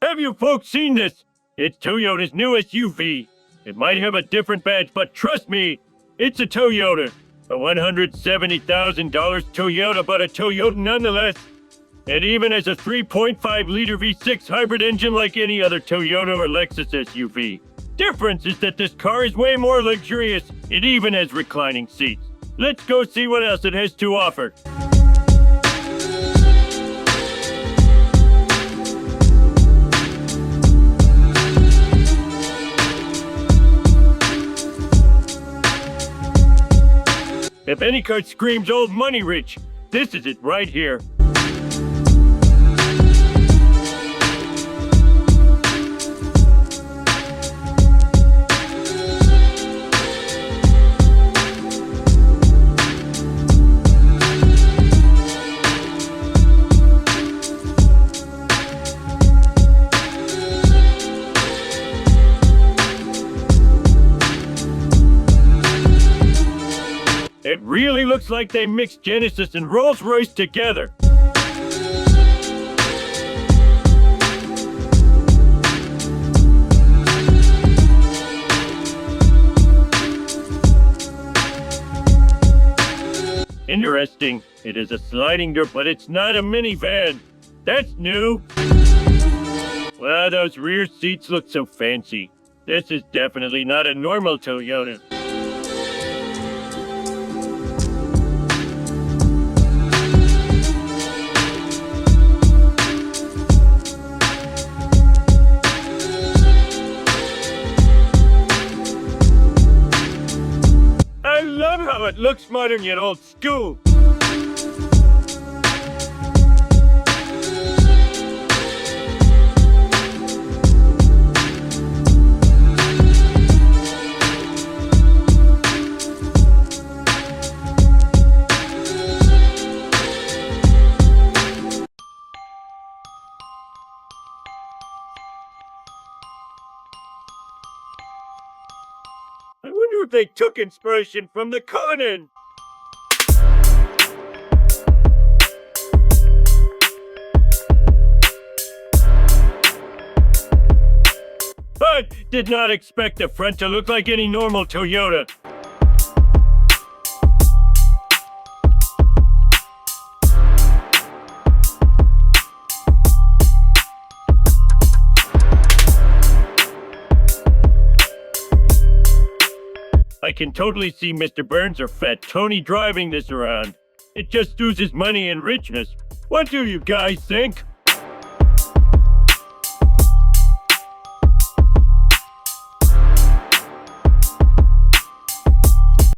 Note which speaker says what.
Speaker 1: Have you folks seen this? It's Toyota's new SUV. It might have a different badge, but trust me, it's a Toyota. A $170,000 Toyota, but a Toyota nonetheless. It even has a 3.5-liter V6 hybrid engine like any other Toyota or Lexus SUV. Difference is that this car is way more luxurious. It even has reclining seats. Let's go see what else it has to offer. If any car screams old money rich, this is it right here. It really looks like they mixed Genesis and Rolls-Royce together. Interesting. It is a sliding door, but it's not a minivan. That's new. Wow, those rear seats look so fancy. This is definitely not a normal Toyota. I love how it looks modern yet old school. I wonder if they took inspiration from the Cullinan. But did not expect the front to look like any normal Toyota. I can totally see Mr. Burns or Fat Tony driving this around. It just oozes money and richness. What do you guys think?